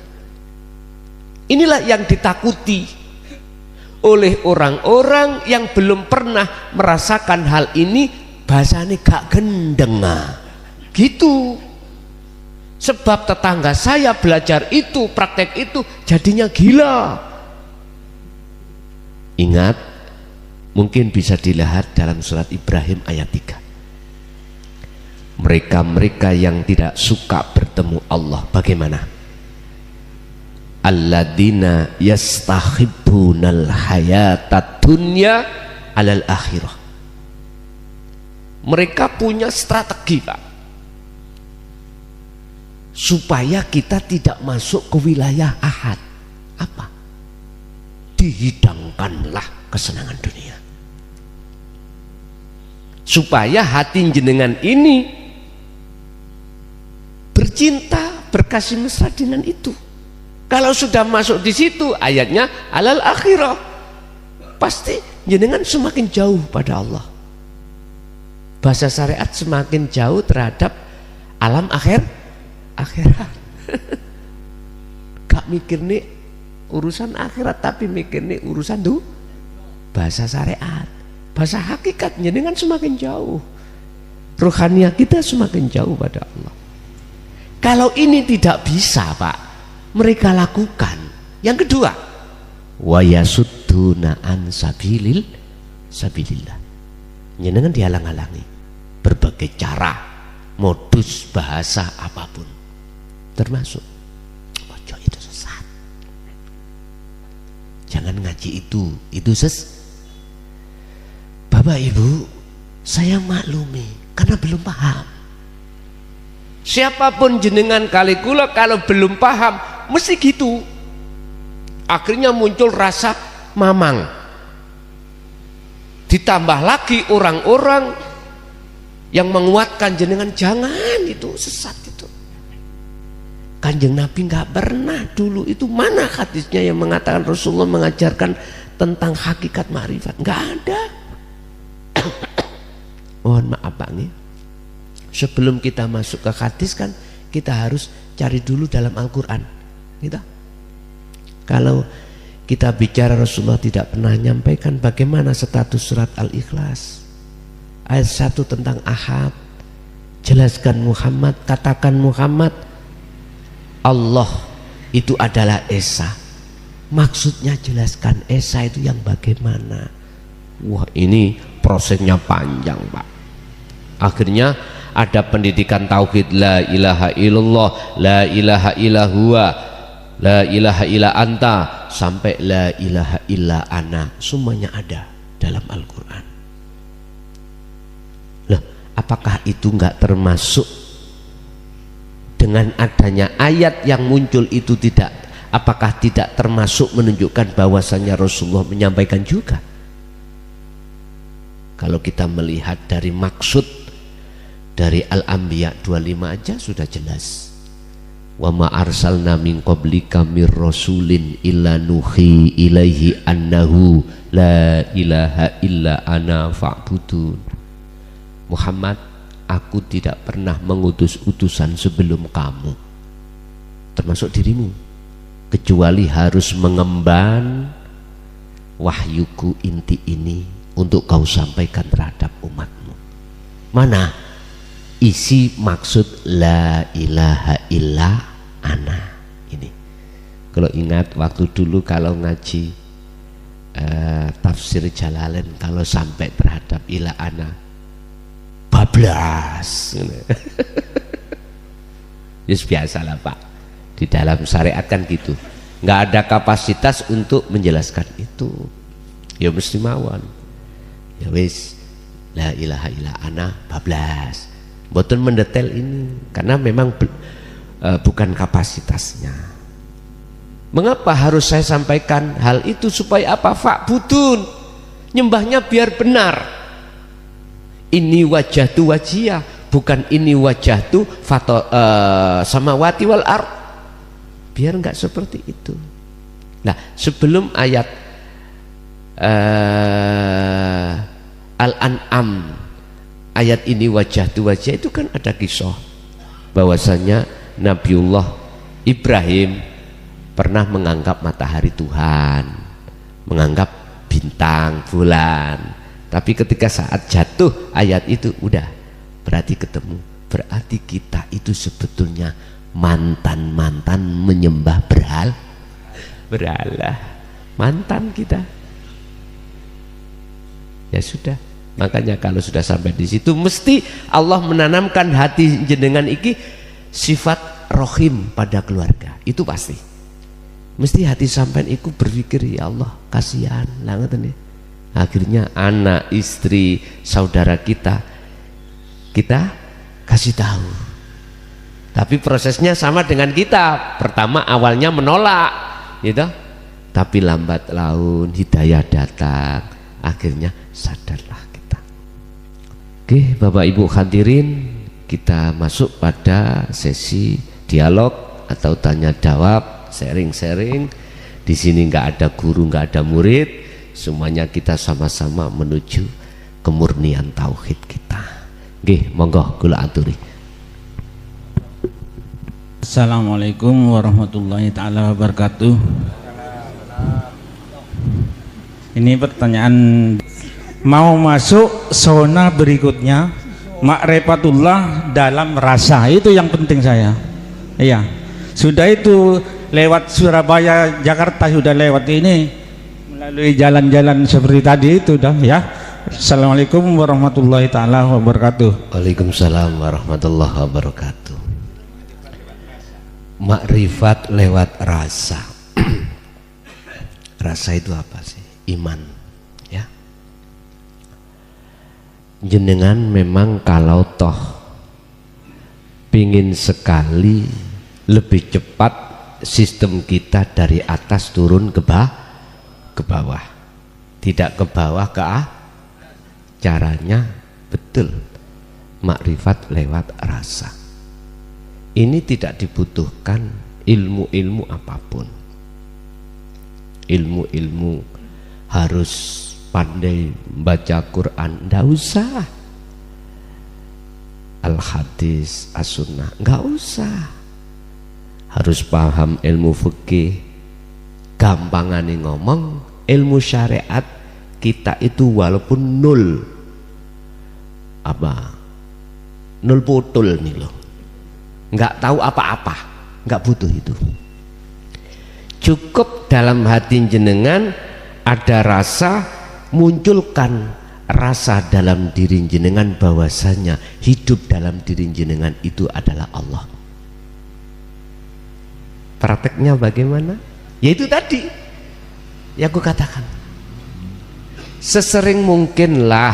Inilah yang ditakuti oleh orang-orang yang belum pernah merasakan hal ini. Bahasanya gak gendeng gitu. Sebab tetangga saya belajar itu, praktek itu, jadinya gila. Ingat, mungkin bisa dilihat dalam surat Ibrahim ayat 3. Mereka-mereka yang tidak suka bertemu Allah, bagaimana? Alladzina yastahibbunal hayatad dunya alal akhirah. Mereka punya strategi Pak, supaya kita tidak masuk ke wilayah ahad. Apa? Dihidangkanlah kesenangan dunia, supaya hati jenengan ini bercinta, berkasih mesra dengan itu. Kalau sudah masuk di situ, ayatnya alal akhirah, pasti jenengan semakin jauh pada Allah. Bahasa syariat semakin jauh terhadap alam akhirat. Gak mikir nih urusan akhirat, tapi mikir nih urusan bahasa syariat. Bahasa hakikat jenengan semakin jauh, ruhaniyah kita semakin jauh pada Allah. Kalau ini tidak bisa Pak, mereka lakukan. Yang kedua, wa yasudduna an sabilillah. Jenengan dihalang-halangi berbagai cara, modus, bahasa apapun, termasuk ojo itu sesat, jangan ngaji itu Bapak Ibu, saya maklumi karena belum paham. Siapapun jenengan kali kula kalau belum paham mesti gitu. Akhirnya muncul rasa mamang. Ditambah lagi orang-orang yang menguatkan jenengan, jangan itu sesat itu. Kanjeng Nabi nggak pernah dulu itu, mana hadisnya yang mengatakan Rasulullah mengajarkan tentang hakikat ma'rifat? Nggak ada. Mohon maaf Pak nih, sebelum kita masuk ke hadis kan kita harus cari dulu dalam Al-Quran gitu. Kalau kita bicara Rasulullah tidak pernah menyampaikan bagaimana status surat Al-Ikhlas ayat 1 tentang Ahad, jelaskan Muhammad, katakan Muhammad Allah itu adalah Esa. Maksudnya jelaskan Esa itu yang bagaimana. Wah, ini prosesnya panjang Pak. Akhirnya ada pendidikan tauhid, la ilaha illallah, la ilaha illallah, la ilaha illa anta, sampai la ilaha illa ana. Semuanya ada dalam Al-Quran. Loh, apakah itu enggak termasuk dengan adanya ayat yang muncul itu tidak? Apakah tidak termasuk menunjukkan bahwasannya Rasulullah menyampaikan juga? Kalau kita melihat dari maksud dari Al-Anbiya 25 aja sudah jelas. Wa ma arsalna min qablika mir rasulin illa nuhi ilaihi annahu la ilaha illa ana fa'budun. Muhammad, aku tidak pernah mengutus utusan sebelum kamu, termasuk dirimu, kecuali harus mengemban wahyuku inti ini untuk kau sampaikan terhadap umatmu. Mana isi maksud la ilaha illa ana ini? Kalau ingat waktu dulu kalau ngaji tafsir Jalalain, kalau sampai terhadap ila ana bablas. Just biasalah Pak, di dalam syariat kan gitu, nggak ada kapasitas untuk menjelaskan itu, ya mesti mawon. Ya wis, la ilaha illa ana bablas. Boten mendetail ini karena memang bukan kapasitasnya. Mengapa harus saya sampaikan hal itu? Supaya apa? Fa'budun, nyembahnya biar benar. Ini wajah tu wajiyah, bukan ini wajah tu samawati wal ard. Biar enggak seperti itu. Nah, sebelum ayat Al-An'am ayat ini wajah tu wajah, itu kan ada kisah bahwasanya Nabiullah Ibrahim pernah menganggap matahari Tuhan, menganggap bintang, bulan. Tapi ketika saat jatuh ayat itu udah berarti ketemu, berarti kita itu sebetulnya mantan menyembah berhala, mantan kita. Ya sudah, makanya kalau sudah sampai di situ mesti Allah menanamkan hati jenengan iki sifat rohim pada keluarga, itu pasti. Mesti hati sampean iku berpikir, ya Allah kasihan lah ngoten ya. Akhirnya anak, istri, saudara kita kasih tahu. Tapi prosesnya sama dengan kita. Pertama awalnya menolak, gitu. Tapi lambat laun hidayah datang. Akhirnya sadarlah kita. Oke, Bapak Ibu hadirin, kita masuk pada sesi dialog atau tanya jawab, sharing-sharing. Di sini nggak ada guru, nggak ada murid, semuanya kita sama-sama menuju kemurnian tauhid kita. Oke, monggo kula aturi. Assalamualaikum warahmatullahi taala wabarakatuh. Ini pertanyaan, mau masuk zona berikutnya, ma'rifatullah dalam rasa, itu yang penting saya. Iya, sudah itu lewat Surabaya, Jakarta sudah lewat ini, melalui jalan-jalan seperti tadi itu dah ya. Assalamualaikum warahmatullahi taala wabarakatuh. Waalaikumsalam warahmatullahi wabarakatuh. Makrifat lewat rasa. Rasa itu apa sih? Iman, ya. Jenengan memang kalau toh pingin sekali lebih cepat sistem kita dari atas turun ke bawah, tidak ke bawah ke caranya betul makrifat lewat rasa. Ini tidak dibutuhkan ilmu-ilmu apapun. Ilmu-ilmu harus pandai baca Quran, nggak usah. Al-hadis, as-sunnah, nggak usah. Harus paham ilmu fikih. Gampangane ngomong, ilmu syariat kita itu walaupun nol putul nih loh, nggak tahu apa-apa, nggak butuh itu. Cukup dalam hati jenengan ada rasa, munculkan rasa dalam diri jenengan bahwasanya hidup dalam diri jenengan itu adalah Allah. Prakteknya bagaimana? Yaitu tadi yang aku katakan, sesering mungkinlah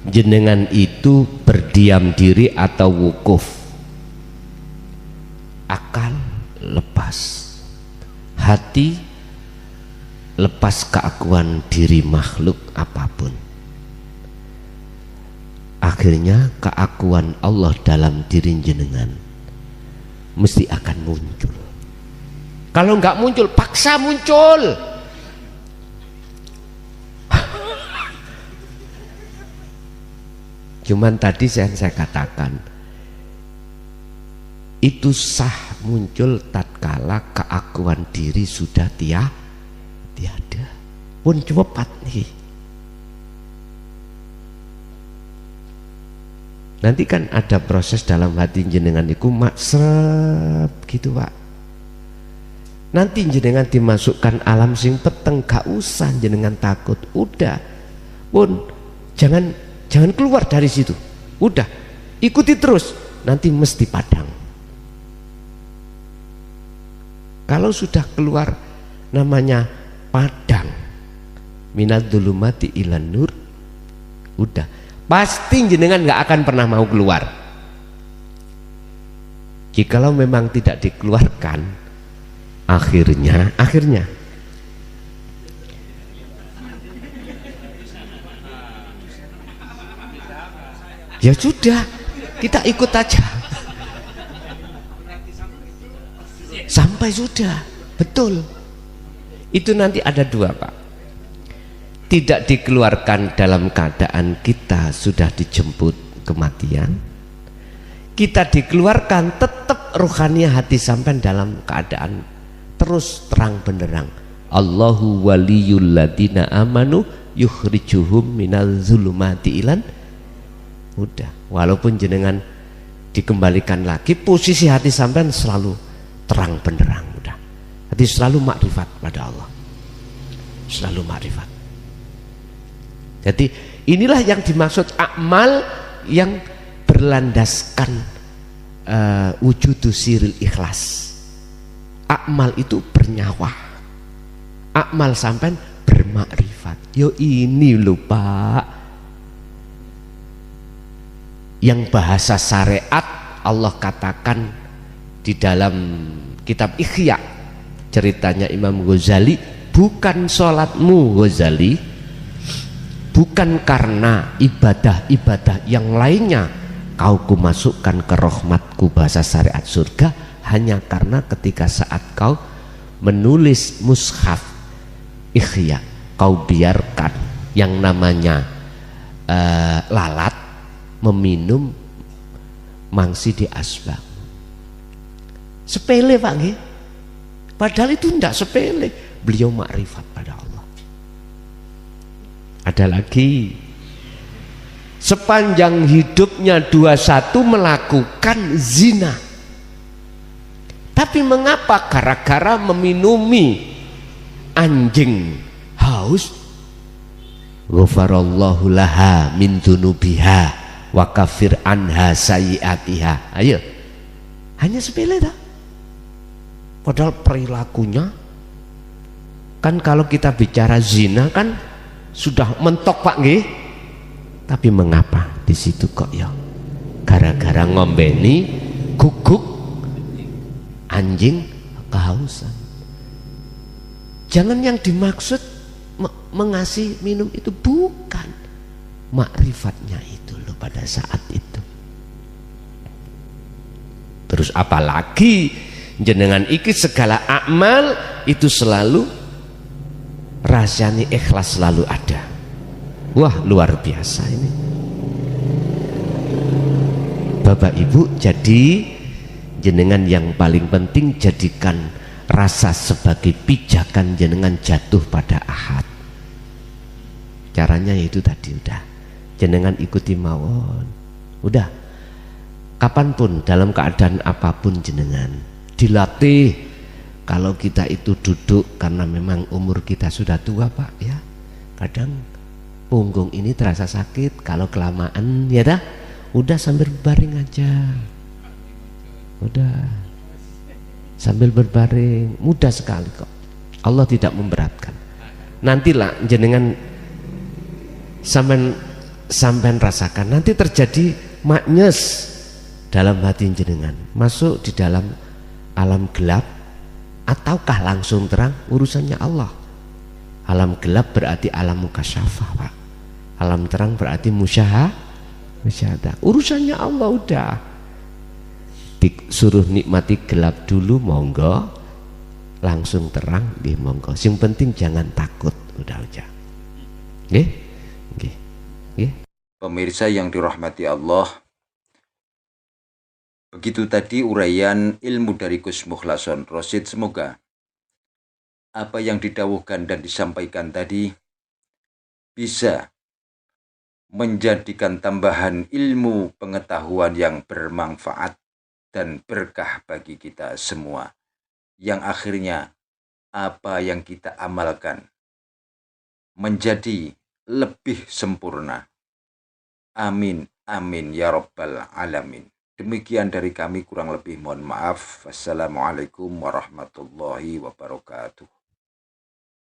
jenengan itu berdiam diri atau wukuf, akal lepas, hati lepas keakuan diri makhluk apapun. Akhirnya keakuan Allah dalam diri jenengan mesti akan muncul. Kalau nggak muncul, paksa muncul. Cuman tadi saya katakan itu sah muncul tatkala keakuan diri sudah tiada. Pun cepat nih. Nanti kan ada proses dalam hati jenengan iku maksep gitu Pak. Nanti jenengan dimasukkan alam sing peteng, gak usah jenengan takut. Udah pun jangan keluar dari situ. Udah ikuti terus, nanti mesti padang. Kalau sudah keluar namanya padang, minad dzulumati ilan nur, udah pasti jenengan nggak akan pernah mau keluar. Jikalau memang tidak dikeluarkan, akhirnya ya sudah, kita ikut aja sampai sudah. Betul, itu nanti ada dua Pak. Tidak dikeluarkan dalam keadaan kita sudah dijemput kematian, kita dikeluarkan tetap rohani hati sampai dalam keadaan terus terang benderang. Allahu waliyul ladina amanu yukhrijuhum minal zulumati ilan. Udah, walaupun jenengan dikembalikan lagi, posisi hati sampean selalu terang benderang. Udah, hati selalu makrifat pada Allah, selalu makrifat. Jadi inilah yang dimaksud amal yang berlandaskan wujudu siril ikhlas. Amal itu bernyawa, amal sampean bermakrifat. Yo ini lho Pak, yang bahasa syariat Allah katakan di dalam kitab Ihya, ceritanya Imam Ghazali, bukan sholatmu Ghazali, bukan karena ibadah-ibadah yang lainnya kau kumasukkan ke rahmatku, bahasa syariat surga, hanya karena ketika saat kau menulis mushaf Ihya, kau biarkan yang namanya lalat meminum mangsi di asbak. Sepele Pak nggih. Padahal itu tidak sepele. Beliau makrifat pada Allah. Ada lagi. Sepanjang hidupnya 21 melakukan zina. Tapi mengapa? Gara-gara meminumi anjing haus, ghafarallahu laha min dunubiha wa kafir anha sayiatiha. Ayo, hanya sepele dah. Padahal perilakunya kan, kalau kita bicara zina kan sudah mentok Pak nggih. Tapi mengapa di situ kok ya? Gara-gara ngombeni guguk anjing kehausan. Jangan yang dimaksud mengasih minum itu bukan makrifatnya itu loh pada saat itu. Terus apalagi jenengan iki segala amal itu selalu rahasianya ikhlas selalu ada. Wah, luar biasa ini. Bapak Ibu, jadi jenengan yang paling penting jadikan rasa sebagai pijakan jenengan jatuh pada ahad. Caranya itu tadi udah. Jenengan ikuti mawon. Udah. Kapanpun dalam keadaan apapun jenengan dilatih. Kalau kita itu duduk karena memang umur kita sudah tua Pak ya. Kadang punggung ini terasa sakit kalau kelamaan ya dah. Udah sambil berbaring aja. Udah. Sambil berbaring, mudah sekali kok. Allah tidak memberatkan. Nantilah jenengan sampean rasakan nanti terjadi maknyes dalam hati jenengan. Masuk di dalam alam gelap ataukah langsung terang, urusannya Allah. Alam gelap berarti alam mukasyafah Pak. Alam terang berarti musyahadah. Urusannya Allah udah. Disuruh nikmati gelap dulu monggo, langsung terang nggih monggo. Sing penting jangan takut, udah aja. Nggih? Nggih. Nggih. Pemirsa yang dirahmati Allah, begitu tadi uraian ilmu dari Gus Mukhlason Rosyid. Semoga apa yang didawuhkan dan disampaikan tadi bisa menjadikan tambahan ilmu pengetahuan yang bermanfaat dan berkah bagi kita semua, yang akhirnya apa yang kita amalkan menjadi lebih sempurna. Amin, amin ya rabbal alamin. Demikian dari kami, kurang lebih mohon maaf. Wassalamualaikum warahmatullahi wabarakatuh.